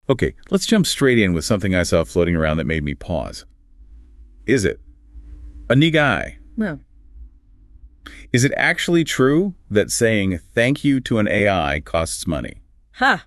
Okay, let's jump straight in with something I saw floating around that made me pause. Is it a neat guy? No. Is it actually true that saying thank you to an AI costs money? Ha!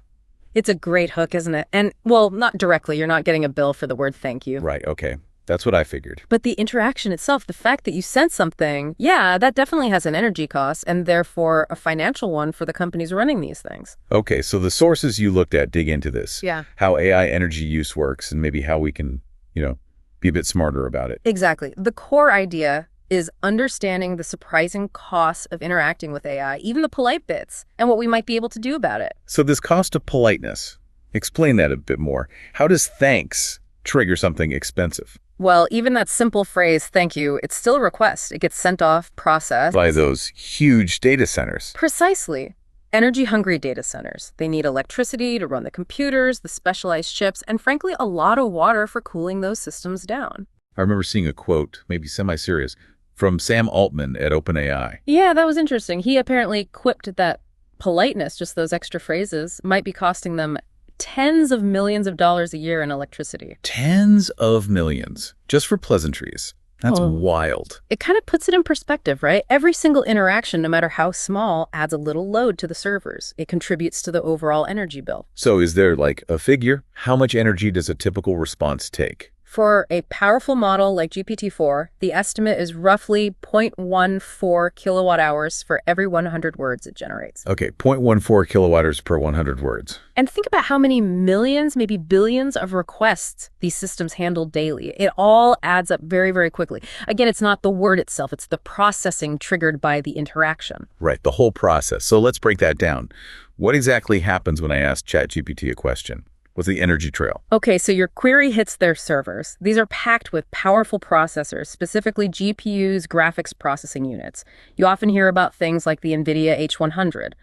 It's a great hook, isn't it? And, well, not directly. You're not getting a bill for the word thank you. Right, okay. That's what I figured. But the interaction itself, the fact that you sent something, yeah, that definitely has an energy cost and therefore a financial one for the companies running these things. Okay, so the sources you looked at dig into this. Yeah. How AI energy use works and maybe how we can, be a bit smarter about it. Exactly. The core idea is understanding the surprising costs of interacting with AI, even the polite bits, and what we might be able to do about it. So this cost of politeness, explain that a bit more. How does thanks trigger something expensive? Well, even that simple phrase, thank you, it's still a request. It gets sent off, processed. By those huge data centers. Precisely. Energy-hungry data centers. They need electricity to run the computers, the specialized chips, and frankly, a lot of water for cooling those systems down. I remember seeing a quote, maybe semi-serious, from Sam Altman at OpenAI. Yeah, that was interesting. He apparently quipped that politeness, just those extra phrases, might be costing them tens of millions of dollars a year in electricity. Tens of millions, just for pleasantries. That's wild. It kind of puts it in perspective, right? Every single interaction, no matter how small, adds a little load to the servers. It contributes to the overall energy bill. So is there like a figure? How much energy does a typical response take? For a powerful model like GPT-4, the estimate is roughly 0.14 kilowatt hours for every 100 words it generates. Okay, 0.14 kilowatt per 100 words. And think about how many millions, maybe billions of requests these systems handle daily. It all adds up very, very quickly. Again, it's not the word itself, it's the processing triggered by the interaction. Right, the whole process. So let's break that down. What exactly happens when I ask ChatGPT a question? What's the energy trail? Okay, so your query hits their servers. These are packed with powerful processors, specifically GPUs, graphics processing units. You often hear about things like the NVIDIA H100.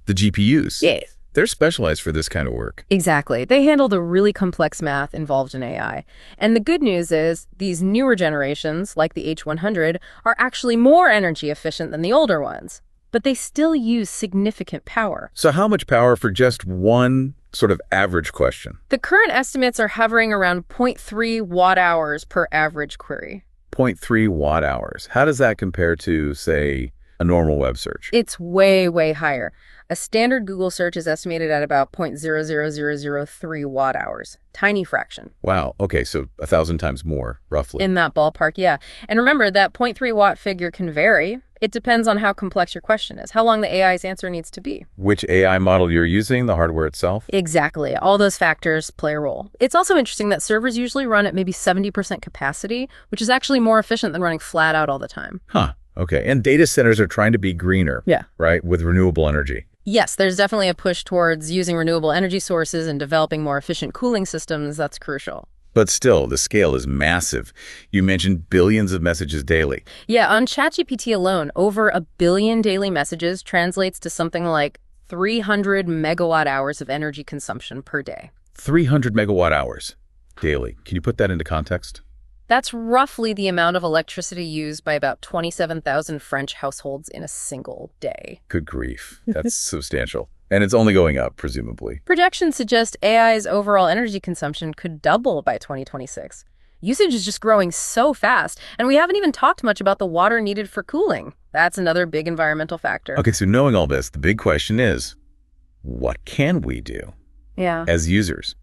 The GPUs. Yes. They're specialized for this kind of work. Exactly. They handle the really complex math involved in AI. And the good news is these newer generations, like the H100, are actually more energy efficient than the older ones. But they still use significant power. So how much power for just one sort of average question? The current estimates are hovering around 0.3 watt hours per average query. 0.3 watt hours. How does that compare to, say, a normal web search? It's way, way higher. A standard Google search is estimated at about 0.00003 watt hours. Tiny fraction. Wow. Okay, so 1,000 times more, roughly. In that ballpark, yeah. And remember, that 0.3 watt figure can vary. It depends on how complex your question is, how long the AI's answer needs to be. Which AI model you're using, the hardware itself? Exactly. All those factors play a role. It's also interesting that servers usually run at maybe 70% capacity, which is actually more efficient than running flat out all the time. Huh. Okay. And data centers are trying to be greener. Yeah. Right? With renewable energy. Yes, there's definitely a push towards using renewable energy sources and developing more efficient cooling systems. That's crucial. But still, the scale is massive. You mentioned billions of messages daily. Yeah, on ChatGPT alone, over 1 billion daily messages translates to something like 300 megawatt hours of energy consumption per day. 300 megawatt hours daily. Can you put that into context? That's roughly the amount of electricity used by about 27,000 French households in a single day. Good grief. That's substantial. And it's only going up, presumably. Projections suggest AI's overall energy consumption could double by 2026. Usage is just growing so fast, and we haven't even talked much about the water needed for cooling. That's another big environmental factor. Okay, so knowing all this, the big question is, what can we do as users?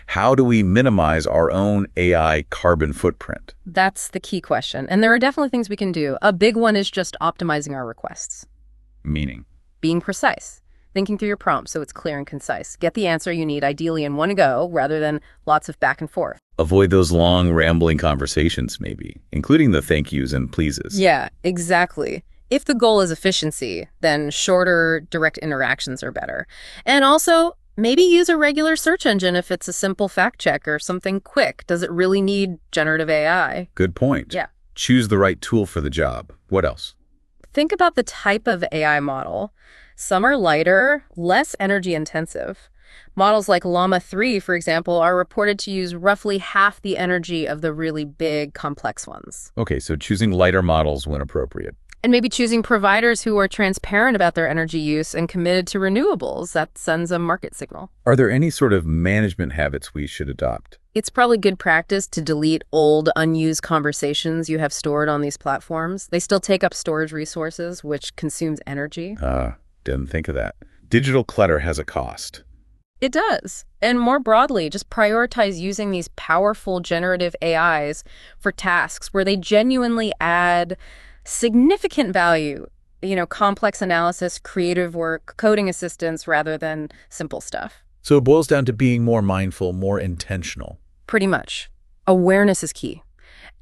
How do we minimize our own AI carbon footprint? That's the key question, and there are definitely things we can do. A big one is just optimizing our requests. Meaning? Being precise. Thinking through your prompt so it's clear and concise. Get the answer you need ideally in one go rather than lots of back and forth. Avoid those long, rambling conversations, maybe, including the thank yous and pleases. Yeah, exactly. If the goal is efficiency, then shorter, direct interactions are better. And also, maybe use a regular search engine if it's a simple fact check or something quick. Does it really need generative AI? Good point. Yeah. Choose the right tool for the job. What else? Think about the type of AI model. Some are lighter, less energy intensive. Models like Llama 3, for example, are reported to use roughly half the energy of the really big, complex ones. Okay, so choosing lighter models when appropriate. And maybe choosing providers who are transparent about their energy use and committed to renewables. That sends a market signal. Are there any sort of management habits we should adopt? It's probably good practice to delete old, unused conversations you have stored on these platforms. They still take up storage resources, which consumes energy. Didn't think of that. Digital clutter has a cost. It does. And more broadly, just prioritize using these powerful generative AIs for tasks where they genuinely add significant value, complex analysis, creative work, coding assistance, rather than simple stuff. So it boils down to being more mindful, more intentional. Pretty much. Awareness is key.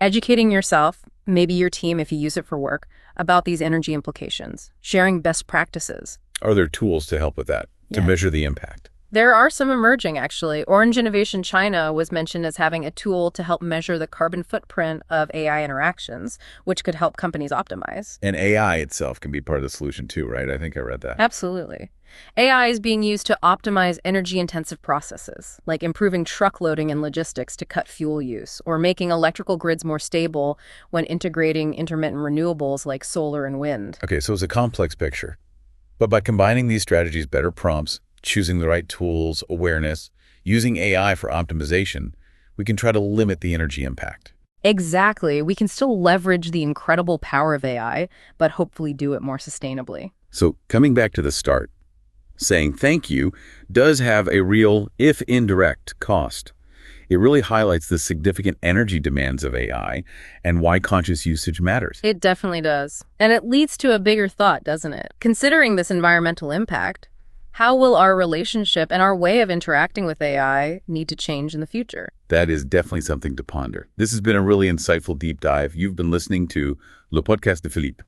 Educating yourself, maybe your team if you use it for work, about these energy implications. Sharing best practices. Are there tools to help with that, to measure the impact? There are some emerging, actually. Orange Innovation China was mentioned as having a tool to help measure the carbon footprint of AI interactions, which could help companies optimize. And AI itself can be part of the solution too, right? I think I read that. Absolutely. AI is being used to optimize energy-intensive processes, like improving truck loading and logistics to cut fuel use, or making electrical grids more stable when integrating intermittent renewables like solar and wind. Okay, so it's a complex picture. But by combining these strategies, better prompts, choosing the right tools, awareness, using AI for optimization, we can try to limit the energy impact. Exactly. We can still leverage the incredible power of AI, but hopefully do it more sustainably. So coming back to the start, saying thank you does have a real, if indirect, cost. It really highlights the significant energy demands of AI and why conscious usage matters. It definitely does. And it leads to a bigger thought, doesn't it? Considering this environmental impact, how will our relationship and our way of interacting with AI need to change in the future? That is definitely something to ponder. This has been a really insightful deep dive. You've been listening to Le Podcast de Philippe.